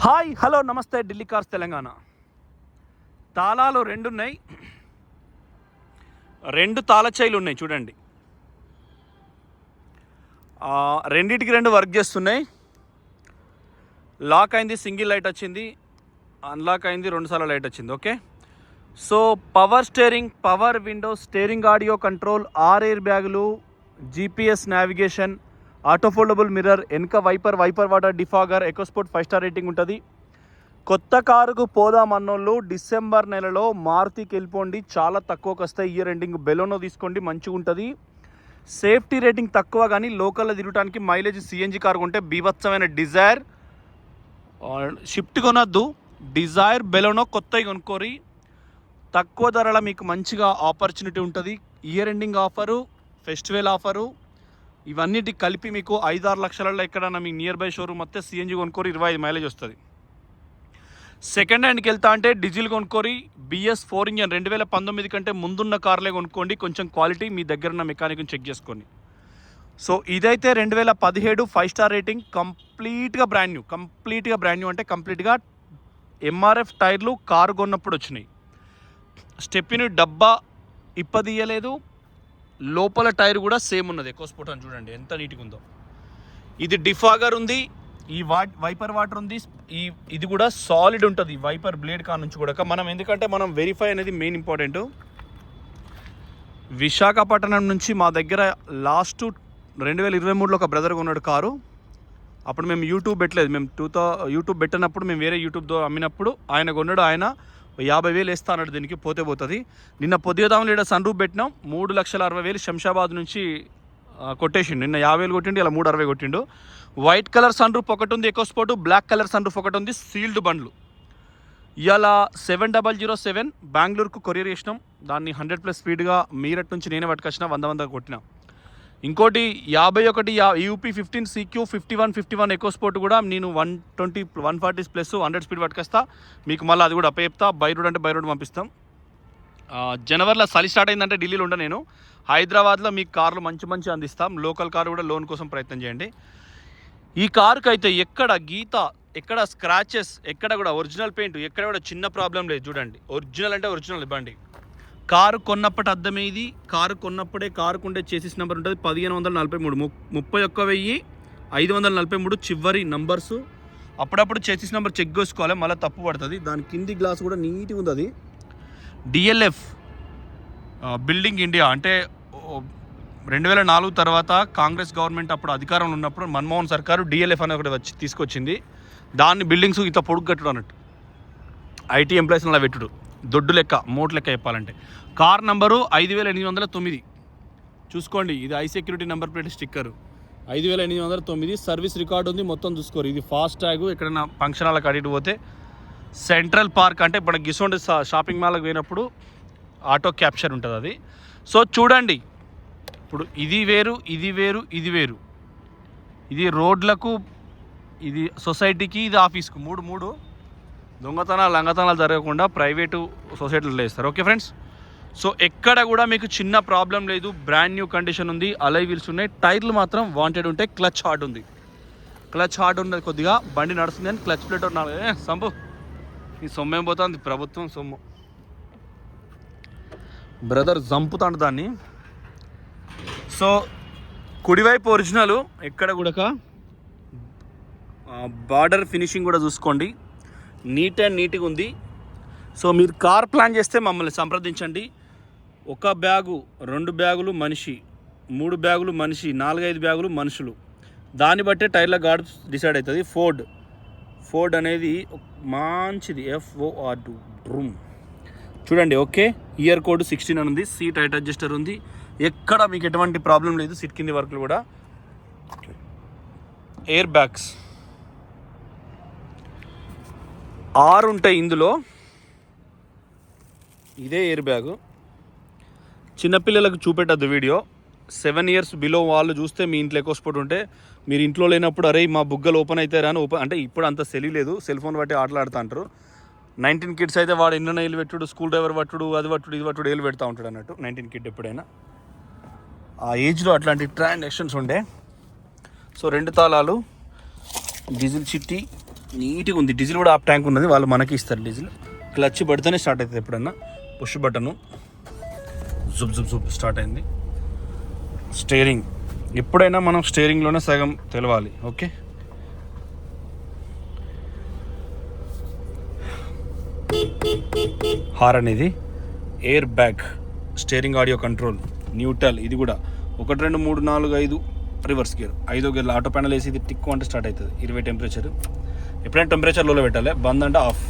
Hi hello నమస్తే Delhi cars Telangana. తాళాలు రెండు ఉన్నాయి, రెండు తాళ చైలు ఉన్నాయి చూడండి. రెండిటికి రెండు వర్క్ చేస్తున్నాయి. లాక్ అయింది, సింగిల్ లైట్ వచ్చింది. అన్లాక్ అయింది, 2 సార్లు లైట్ వచ్చింది. Okay, so power steering, power window, steering audio control, 6 air బ్యాగులు, GPS navigation, auto foldable mirror, వెనక wiper water defogger, EcoSport 5 star rating ఉంటుంది. కొత్త కారుకు పోదామన్నోళ్ళు డిసెంబర్ నెలలో మారుతికి వెళ్ళిపోండి, చాలా తక్కువకి వస్తాయి. ఇయర్ ఎండింగ్ బెలోనో తీసుకోండి, మంచిగా ఉంటుంది. సేఫ్టీ రేటింగ్ తక్కువ, కానీ లోకల్లో తిరగడానికి మైలేజ్ సిఎన్జి కారు కొంటే బీభత్సమైన డిజైర్ షిఫ్ట్ కొనొద్దు. డిజైర్ బెలోనో కొత్తవి కొనుక్కోరి, తక్కువ ధరలో మీకు మంచిగా ఆపర్చునిటీ ఉంటుంది. Year ending offer, festival offer, ఇవన్నిటికి కలిపి మీకు 5-6 లక్షలలో ఎక్కడన్నా మీకు నియర్ బై షోరూమ్ వస్తే సిఎన్జి కొనుక్కోరి, 25 మైలేజ్ వస్తుంది. సెకండ్ హ్యాండ్కి వెళ్తా అంటే డీజిల్ కొనుక్కోరి, బిఎస్ 4 ఇంజన్ 2019 కంటే ముందున్న కార్లే కొనుక్కోండి. కొంచెం క్వాలిటీ మీ దగ్గర ఉన్న మెకానిక్ని చెక్ చేసుకోండి. సో ఇదైతే 2017 5 స్టార్ రేటింగ్, కంప్లీట్గా బ్రాండ్ న్యూ అంటే కంప్లీట్గా ఎంఆర్ఎఫ్ టైర్లు కారు కొన్నప్పుడు వచ్చినాయి. స్టెప్ని డబ్బా ఇప్పదీయలేదు, లోపల టైర్ కూడా సేమ్ ఉన్నది. ఎకోస్పోర్ట్ అని చూడండి ఎంత నీట్గా ఉందో. ఇది డిఫాగర్ ఉంది, ఈ వైపర్ వాటర్ ఉంది. ఇది కూడా సాలిడ్ ఉంటుంది వైపర్ బ్లేడ్ కా నుంచి కూడా. మనం ఎందుకంటే మనం వెరిఫై అనేది మెయిన్ ఇంపార్టెంట్. విశాఖపట్నం నుంచి మా దగ్గర లాస్ట్ 2023లో ఒక బ్రదర్ కొన్నాడు కారు. అప్పుడు మేము యూట్యూబ్ పెట్టలేదు, మేము యూట్యూబ్ పెట్టినప్పుడు మేము వేరే యూట్యూబ్తో అమ్మినప్పుడు ఆయన కొన్నాడు. ఆయన 50,000 వేస్తా అన్నాడు, దీనికి పోతుంది. నిన్న పొద్దుదాం లేడ సన్ రూఫ్ పెట్టినాం, 3,60,000 శంషాబాద్ నుంచి కొట్టేసిండు. నిన్న 50,000 కొట్టిండు, ఇలా 360 కొట్టిండు. వైట్ కలర్ సన్ రూఫ్ ఒకటి ఉంది EcoSport, black colour sunroof ఒకటి ఉంది, సీల్డ్ బండ్లు. ఇలా 7007 బెంగళూరుకు కొరియర్ చేసినాం. దాన్ని 100+ స్పీడ్గా మీరట్ నుంచి నేనే పట్టుకొచ్చిన, 100 కొట్టినా. ఇంకోటి 51 యూపీ 15 CQ 51 ఎకోస్పోర్ట్ కూడా నేను 120 140 ప్లస్ 100 స్పీడ్ పట్టుకొస్తా. మీకు మళ్ళీ అది కూడా అప్పచెప్తా. బై రోడ్ అంటే బై రోడ్ పంపిస్తాం. జనవరిలో చలి స్టార్ట్ అయిందంటే ఢిల్లీలో ఉండ నేను, హైదరాబాద్లో మీకు కార్లు మంచి అందిస్తాం. లోకల్ కారు కూడా లోన్ కోసం ప్రయత్నం చేయండి. ఈ కారుకి అయితే ఎక్కడ గీత, ఎక్కడ స్క్రాచెస్, ఎక్కడ కూడా ఒరిజినల్ పెయింట్, ఎక్కడ కూడా చిన్న ప్రాబ్లం లేదు. చూడండి, ఒరిజినల్ అంటే ఒరిజినల్ బండి. కారు కొన్నప్పటి అద్దమే ఇది. కారు కొన్నప్పుడే కారుకు ఉండే చేసిస్ నెంబర్ ఉంటుంది 1543, 31,543 చివరి నంబర్సు. అప్పుడప్పుడు చేసిస్ నెంబర్ చెక్ చేసుకోవాలి, మళ్ళీ తప్పు పడుతుంది. దాని కింది గ్లాస్ కూడా నీట్గా ఉంది. అది డిఎల్ఎఫ్ బిల్డింగ్ ఇండియా అంటే 2004 తర్వాత కాంగ్రెస్ గవర్నమెంట్ అప్పుడు అధికారంలో ఉన్నప్పుడు మన్మోహన్ సర్కారు డిఎల్ఎఫ్ అనే ఒకటి తీసుకొచ్చింది. దాన్ని బిల్డింగ్స్ ఇంత పొడుగు కట్టుడు అన్నట్టు, ఐటీ ఎంప్లాయీస్ అలా పెట్టుడు, దొడ్డు లెక్క, మోట్ లెక్క చెప్పాలంటే. కార్ నంబరు 5809 చూసుకోండి. ఇది I security number plate sticker 5809. Service record ఉంది, మొత్తం చూసుకోరు. ఇది ఫాస్ట్ ట్యాగ్. ఎక్కడైనా ఫంక్షన్ హాల్కి అడిగి పోతే సెంట్రల్ పార్క్ అంటే ఇప్పుడు గిసోండి షాపింగ్ మాల్కి పోయినప్పుడు ఆటో క్యాప్చర్ ఉంటుంది అది. సో చూడండి, ఇప్పుడు ఇది వేరు, ఇది వేరు, ఇది వేరు. ఇది రోడ్లకు, ఇది సొసైటీకి, ఇది ఆఫీస్కు. మూడు లంగతనాలు జరగకుండా ప్రైవేటు సొసైటీలో వేస్తారు. ఓకే ఫ్రెండ్స్, సో ఎక్కడ కూడా మీకు చిన్న ప్రాబ్లం లేదు. బ్రాండ్ న్యూ కండిషన్ ఉంది, అలై వీల్స్ ఉన్నాయి. టైర్లు మాత్రం వాంటెడ్ ఉంటాయి. క్లచ్ హార్డ్ ఉంది, ఉన్నది కొద్దిగా. బండి నడుస్తుంది అని క్లచ్ ప్లేట్ ఉన్నారు. సంపు ఈ సొమ్మేం పోతుంది, ప్రభుత్వం సొమ్ము. బ్రదర్ చంపుతాడు దాన్ని. సో కుడివైపు ఒరిజినల్, ఎక్కడ కూడా బార్డర్ ఫినిషింగ్ కూడా చూసుకోండి, నీట్గా ఉంది. సో మీరు కార్ ప్లాన్ చేస్తే మమ్మల్ని సంప్రదించండి. 1 బ్యాగు, 2 బ్యాగులు మనిషి, 3 బ్యాగులు మనిషి, 4-5 బ్యాగులు మనుషులు. దాన్ని బట్టే టైర్ల గార్డ్ డిసైడ్ అవుతుంది. ఫోర్డ్ అనేది మంచిది, FORD రూమ్ చూడండి. ఓకే, ఇయర్ కోడ్ 16 అని ఉంది. సీట్ హైట్ అడ్జస్టర్ ఉంది. ఎక్కడ మీకు ఎటువంటి ప్రాబ్లం లేదు. సీట్ కింది వర్క్లు కూడా. ఎయిర్ బ్యాగ్స్ 6 ఉంటాయి ఇందులో. ఇదే ఎయిర్ బ్యాగు. చిన్నపిల్లలకు చూపెట్టద్దు వీడియో. 7 years బిలో వాళ్ళు చూస్తే మీ ఇంట్లో ఎకోస్పోర్ట్ ఉంటే, మీరు ఇంట్లో లేనప్పుడు అరే మా బుగ్గలు ఓపెన్ అవుతారా అని అంటే ఇప్పుడు అంత తెలియలేదు, సెల్ ఫోన్ బట్టి ఆటలాడుతూ అంటారు. 19 kids అయితే వాడు ఎన్నో ఏళ్ళు పెట్టుడు, స్కూల్ డ్రైవర్ పట్టుడు, అది పట్టుడు, ఇది పట్టుడు, ఏళ్ళు పెడతా ఉంటాడు అన్నట్టు. 19 kid ఎప్పుడైనా ఆ ఏజ్లో అట్లాంటి ట్రాన్సాక్షన్స్ ఉండే. సో 2 తాళాలు, డీజిల్ చిట్టి, నీట్గా ఉంది. డీజిల్ కూడా ఆఫ్ ట్యాంక్ ఉన్నది, వాళ్ళు మనకి ఇస్తారు డీజిల్. క్లచ్ పడితేనే స్టార్ట్ అవుతుంది ఎప్పుడన్నా. పుష్ బటను జుబ్ జుబ్ జుబ్ స్టార్ట్ అయింది. స్టీరింగ్ ఎప్పుడైనా మనం స్టీరింగ్లోనే సగం తెలవాలి. ఓకే, హారన్ ఇది. Air bag, steering audio control, neutral. ఇది కూడా 1 2 3 4 5 రివర్స్ గేర్. 5వ గేర్లో ఆటో ప్యానల్ వేసి ఇది టిక్ అంటే స్టార్ట్ అవుతుంది. 20 టెంపరేచర్. ఎప్పుడైనా టెంపరేచర్ లోలో పెట్టాలి, బంద్ అంటే ఆఫ్.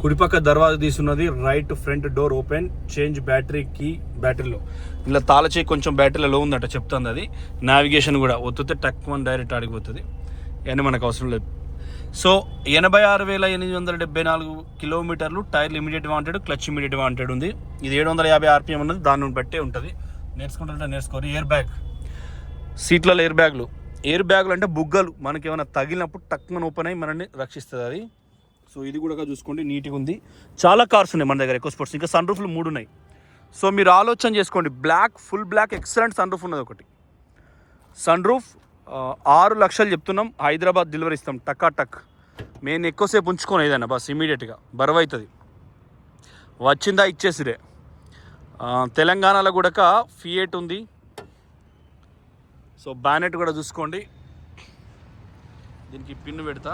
కుడిపక్క దర్వాజా తీసున్నది. Right front door open. Change battery key. బ్యాటరీలో ఇలా తాళచేయి కొంచెం బ్యాటరీలో లో ఉందట చెప్తుంది అది. నావిగేషన్ కూడా ఒత్తితే టక్ వన్ డైరెక్ట్ ఆడిపోతుంది. ఇవన్నీ మనకు అవసరం లేదు. సో 86,874 కిలోమీటర్లు. టైర్లు immediate wanted, clutch immediate wanted ఉంది. ఇది 750 RPM ఉన్నది, దాన్ని బట్టే ఉంటుంది. నేర్చుకుంటుంటే నేర్చుకోరు. ఎయిర్ బ్యాగ్, సీట్లలో ఎయిర్ బ్యాగులు. ఎయిర్ బ్యాగులు అంటే బుగ్గలు, మనకి ఏమైనా తగిలినప్పుడు టక్మన్ ఓపెన్ అయ్యి మనల్ని రక్షిస్తుంది అది. సో ఇది కూడా చూసుకోండి, నీట్గా ఉంది. చాలా కార్స్ ఉన్నాయి మన దగ్గర ఎక్కువ స్పోర్ట్స్. ఇంకా సన్ రూఫ్లు 3 ఉన్నాయి. సో మీరు ఆలోచన చేసుకోండి, black, full black excellent sunroof ఉన్నది ఒకటి. సన్ రూఫ్ 6 లక్షలు చెప్తున్నాం. హైదరాబాద్ డెలివరీ ఇస్తాం టక్కా టక్. మేము ఎక్కువసేపు ఉంచుకొని ఏదైనా బస్ ఇమీడియట్గా బరువు అవుతుంది. వచ్చిందా ఇచ్చేసిరే. తెలంగాణలో కూడా ఫియట్ ఉంది. సో బ్యానెట్ కూడా చూసుకోండి, దీనికి పిన్ను పెడతా.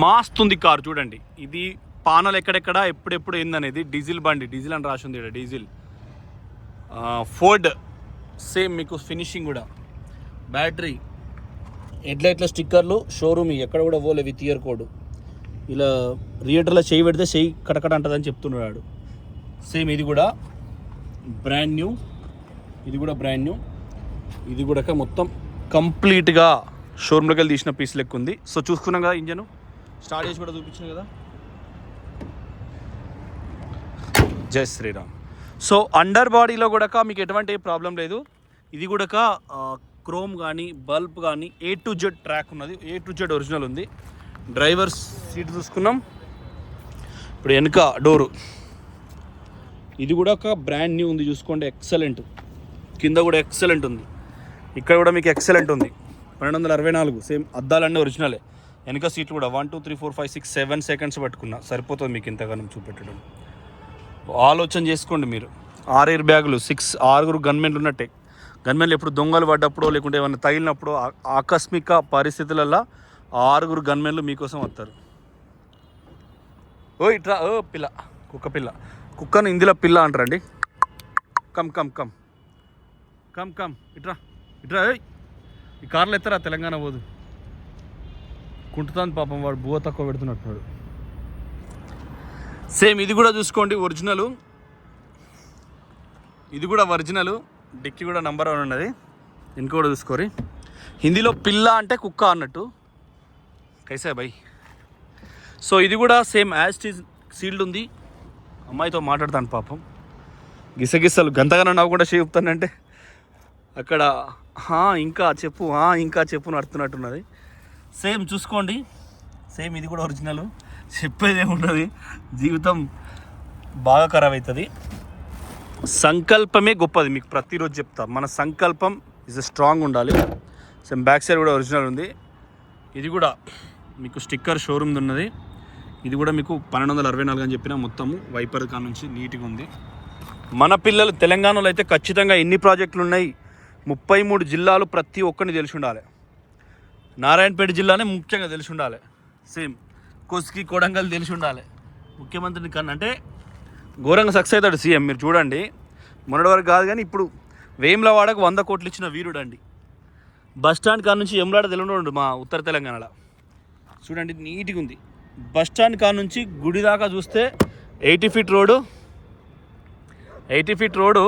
మాస్తుంది కారు చూడండి. ఇది పానల్ ఎక్కడెక్కడ ఎప్పుడెప్పుడు ఏందనేది. డీజిల్ బండి, డీజిల్ అని రాసి ఉంది ఇక్కడ, డీజిల్. ఫోర్డ్ సేమ్ మీకు ఫినిషింగ్ కూడా. బ్యాటరీ, హెడ్లైట్ల స్టిక్కర్లు షోరూమ్ ఎక్కడ కూడా పోలే విత్ ఇయర్ కోడ్. ఇలా థియేటర్లో చేయి పెడితే చేయి కటకట అంటుందని చెప్తున్నాడు. సేమ్ ఇది కూడా బ్రాండ్ న్యూ. ఇది కూడా బ్రాండ్ న్యూ. ఇది కూడా మొత్తం కంప్లీట్గా షోరూమ్లోకి వెళ్ళి తీసిన పీస్ లెక్క ఉంది. సో చూసుకున్నాం కదా, ఇంజను స్టార్ట్ చేసి కూడా చూపించాను కదా. జై శ్రీరామ్. సో అండర్ బాడీలో కూడా మీకు ఎటువంటి ప్రాబ్లం లేదు. ఇది కూడా క్రోమ్ కానీ బల్బ్ కానీ A to Z ట్రాక్ ఉన్నది. A to Z ఒరిజినల్ ఉంది. డ్రైవర్ సీట్ చూసుకున్నాం. ఇప్పుడు వెనుక డోరు, ఇది కూడా బ్రాండ్ న్యూ ఉంది చూసుకోండి, ఎక్సలెంట్. కింద కూడా ఎక్సలెంట్ ఉంది. ఇక్కడ కూడా మీకు ఎక్సలెంట్ ఉంది. 1264 సేమ్. అద్దాలన్నీ ఒరిజినలే. వెనక సీట్లు కూడా 1 2 3 4 5 6 7 సెకండ్స్ పట్టుకున్నా సరిపోతుంది మీకు ఇంతగానం చూపెట్టడం. ఆలోచన చేసుకోండి మీరు. 6 ఎయిర్ బ్యాగులు, 6 గన్మెన్లు ఉన్నట్టే. గన్మెన్లు ఎప్పుడు దొంగలు పడ్డప్పుడు లేకుంటే ఏమైనా తగిలినప్పుడు ఆకస్మిక పరిస్థితులలో 6 గన్మెన్లు మీకోసం వస్తారు. ఓ ఇట్రా, ఓ పిల్ల, కుక్క పిల్ల. కుక్కను హిందీలో పిల్ల అంటారండి. Come come come come come ఇట్రా ఇట్రా. ఈ కార్లో ఎత్తరా, తెలంగాణ పోదు. కుంటుతాను పాపం, వాడు బువ్వ తక్కువ పెడుతున్నట్టున్నాడు. సేమ్ ఇది కూడా చూసుకోండి, ఒరిజినలు. ఇది కూడా ఒరిజినలు. డిక్కీ కూడా నంబర్ 1 ఉన్నది. ఇంకోటి చూసుకోరి. హిందీలో పిల్ల అంటే కుక్క అన్నట్టు. కైసా బై. సో ఇది కూడా సేమ్ యాజ్ టీజ్ సీల్డ్ ఉంది. అమ్మాయితో మాట్లాడతాను పాపం. గిసగిసలు గంతగానో నవ్వకుండా చెప్తానంటే అక్కడ ఇంకా చెప్పు ఇంకా చెప్పు నడుతున్నట్టున్నది. సేమ్ చూసుకోండి. సేమ్ ఇది కూడా ఒరిజినల్. చెప్పేదే ఉండదు, జీవితం బాగా ఖరాబ్ అవుతుంది. సంకల్పమే గొప్పది, మీకు ప్రతిరోజు చెప్తా. మన సంకల్పం ఇస్ స్ట్రాంగ్ ఉండాలి. సేమ్ బ్యాక్ సైడ్ కూడా ఒరిజినల్ ఉంది. ఇది కూడా మీకు స్టిక్కర్ షోరూమ్ది ఉన్నది. ఇది కూడా మీకు 1264 అని చెప్పిన మొత్తము వైపర్ కా నుంచి నీట్గా ఉంది. మన పిల్లలు తెలంగాణలో అయితే ఖచ్చితంగా ఎన్ని ప్రాజెక్టులు ఉన్నాయి, 33 జిల్లాలు ప్రతి ఒక్కరిని తెలిసి ఉండాలి. నారాయణపేట జిల్లానే ముఖ్యంగా తెలిసి ఉండాలి. సేమ్ కోస్కి కొడంగల్ తెలిసి ఉండాలి. ముఖ్యమంత్రిని కన్నా అంటే ఘోరంగా సక్సెస్ అవుతాడు సీఎం. మీరు చూడండి, మొన్నటి వరకు కాదు కానీ ఇప్పుడు వేములవాడకు 100 కోట్లు ఇచ్చిన వీరుడు అండి. బస్టాండ్ కాడ నుంచి ఎమ్లాడ తెలియడు మా ఉత్తర తెలంగాణలో. చూడండి నీట్గా ఉంది. బస్టాండ్ కాడ నుంచి గుడి దాకా చూస్తే 80 ఫీట్ రోడ్డు. 80 ఫీట్ రోడ్డు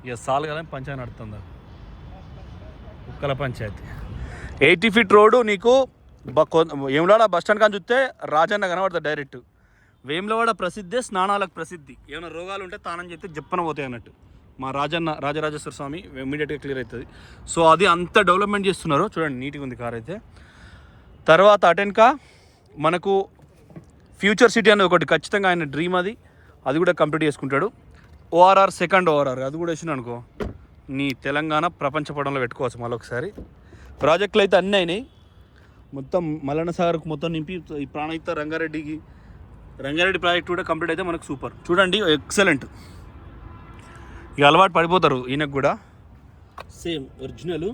ఇక సాలు కదా పంచాయతీ నడుతుందా, కుక్కల పంచాయతీ. 80 ఫీట్ రోడ్డు నీకు వేములవాడ బస్టాండ్ కానీ చూస్తే రాజన్న కనబడుతుంది డైరెక్ట్. వేములవాడ ప్రసిద్ధే స్నానాలకు ప్రసిద్ధి. ఏమైనా రోగాలు ఉంటే తానం చెప్తే చెప్పన పోతాయి అన్నట్టు. మా రాజరాజేశ్వర స్వామి ఇమీడియట్గా క్లియర్ అవుతుంది. సో అది అంత డెవలప్మెంట్ చేస్తున్నారు. చూడండి నీట్గా ఉంది కార్ అయితే. తర్వాత అటెన్కా మనకు ఫ్యూచర్ సిటీ అనేది ఒకటి ఖచ్చితంగా ఆయన డ్రీమ్. అది కూడా కంప్లీట్ చేసుకుంటాడు. ORR సెకండ్ ORR అది కూడా వేసిన అనుకో నీ తెలంగాణ ప్రపంచ పటంలో పెట్టుకోవచ్చు మళ్ళొకసారి. ప్రాజెక్టులు అయితే అన్నీ అయినాయి. మొత్తం మల్లన్న సాగర్కు మొత్తం నింపి ఈ ప్రాణహిత రంగారెడ్డి ప్రాజెక్ట్ కూడా కంప్లీట్ అయితే మనకు సూపర్. చూడండి ఎక్సలెంట్. ఇక అలవాటు పడిపోతారు ఈయనకు కూడా. Same original.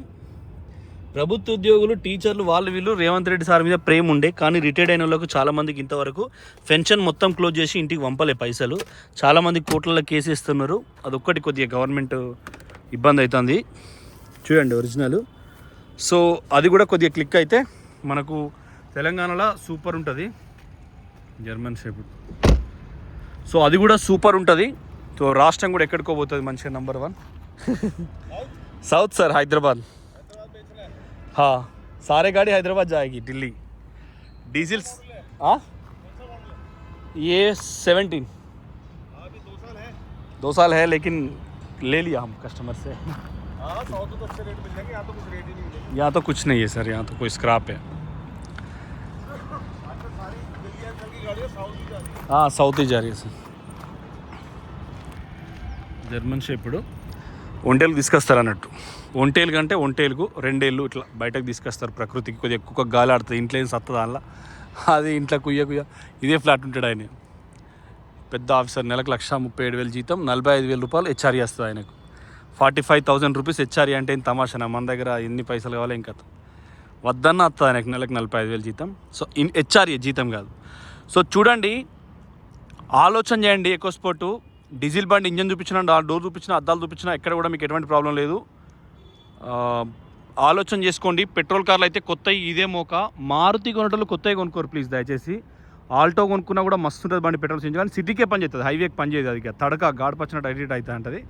ప్రభుత్వ ఉద్యోగులు, టీచర్లు, వీళ్ళు రేవంత్ రెడ్డి సార్ మీద ప్రేమ ఉండే, కానీ రిటైర్డ్ అయిన వాళ్ళకు చాలామందికి ఇంతవరకు పెన్షన్ మొత్తం క్లోజ్ చేసి ఇంటికి పంపలే పైసలు. చాలామంది కోట్లలో కేసు ఇస్తున్నారు. అదొక్కటి కొద్దిగా గవర్నమెంట్ ఇబ్బంది అవుతుంది. చూడండి ఒరిజినల్. సో అది కూడా కొద్దిగా క్లిక్ అయితే మనకు తెలంగాణలో సూపర్ ఉంటుంది. German shepherd. సో అది కూడా సూపర్ ఉంటుంది. సో రాష్ట్రం కూడా ఎక్కడికో పోతుంది మంచిగా. Number 1 south sir Hyderabad. हाँ सारे गाड़ी हैदराबाद जाएगी दिल्ली. डीजल ये 17 2 साल है लेकिन ले लिया हम कस्टमर से. यहाँ तो कुछ नहीं है सर, यहाँ तो कोई स्क्रैप है. हाँ साउथ ही जा रही है सर. జర్మన్ షెపర్డ్ ఒంటేలు తీసుకొస్తారు అన్నట్టు. ఒంటేలు కంటే ఒంటేలుకు 2 ఏళ్ళు ఇట్లా బయటకు తీసుకొస్తారు. ప్రకృతికి కొద్దిగా ఎక్కువ గాలి ఆడుతుంది. ఇంట్లో ఏం సత్తది దానిలో. అది ఇంట్లో కుయ్య ఇదే ఫ్లాట్ ఉంటాడు ఆయన. పెద్ద ఆఫీసర్. నెలకు 1,37,000 జీతం, 45,000 రూపాయలు హెచ్ఆర్ఈ వస్తుంది ఆయనకు. 45,000 రూపీస్ హెచ్ఆర్ఈ అంటే ఏం తమాషా. మన దగ్గర ఎన్ని పైసలు కావాలి ఇంకా వద్దన్న వస్తుంది ఆయనకు. నెలకు 45,000 జీతం. సో హెచ్ఆర్ఈ జీతం కాదు. సో చూడండి, ఆలోచన చేయండి. ఎకో స్పోర్టు డీజిల్ బండి ఇంజన్ చూపించిన, డోర్ చూపించిన, అద్దాలు చూపించిన ఎక్కడ కూడా మీకు ఎటువంటి ప్రాబ్లం లేదు. ఆలోచన చేసుకోండి. పెట్రోల్ కార్లు అయితే కొత్తవి ఇదే మోక. మారుతి కొనటోళ్ళు కొత్తవి కొనుక్కోరు ప్లీజ్ దయచేసి. ఆల్టో కొనుక్కున్నా కూడా మస్తు ఉంటుంది బండి పెట్రోల్ చేంజ్, కానీ సిటీకే పని చేస్తుంది, హైవేకి పని చేయదు. అది తడక గాడిపచ్చినట్టు ఎడిట్ అవుతుంది అంటది.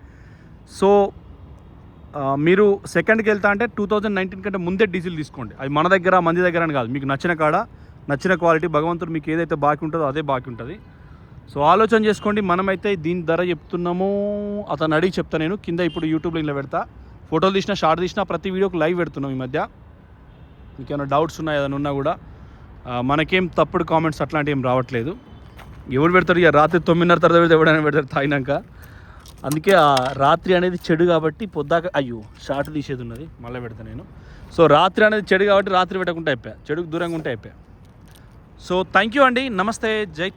సో మీరు సెకండ్కి వెళ్తా అంటే 2019 కంటే ముందే డీజిల్ తీసుకోండి. అది మన దగ్గర మంది దగ్గర అని కాదు, మీకు నచ్చిన కాడ నచ్చిన క్వాలిటీ. భగవంతుడు మీకు ఏదైతే బాకీ ఉంటుందో అదే బాకీ ఉంటుంది. సో ఆలోచన చేసుకోండి. మనమైతే దీని ధర చెప్తున్నాము, అతను అడిగి చెప్తా. నేను కింద ఇప్పుడు యూట్యూబ్లో ఇలా పెడతా. ఫోటోలు తీసినా, షార్ట్ తీసినా, ప్రతి వీడియోకి లైవ్ పెడుతున్నాం ఈ మధ్య. మీకు ఏమైనా డౌట్స్ ఉన్నాయి ఏదైనా ఉన్నా కూడా. మనకేం తప్పుడు కామెంట్స్ అట్లాంటివి ఏం రావట్లేదు. ఎవరు పెడతారు ఇక రాత్రి 9:30 తర్వాత ఎవడైనా పెడతారు తాగినాక. అందుకే ఆ రాత్రి అనేది చెడు కాబట్టి పొద్దాక షార్ట్ తీసేది ఉన్నది మళ్ళీ పెడతా నేను. సో రాత్రి అనేది చెడు కాబట్టి రాత్రి పెట్టకుండా అయిపోయా, చెడుకు దూరంగా ఉంటే అయిపోయా. సో థ్యాంక్ యూ అండి. నమస్తే. జై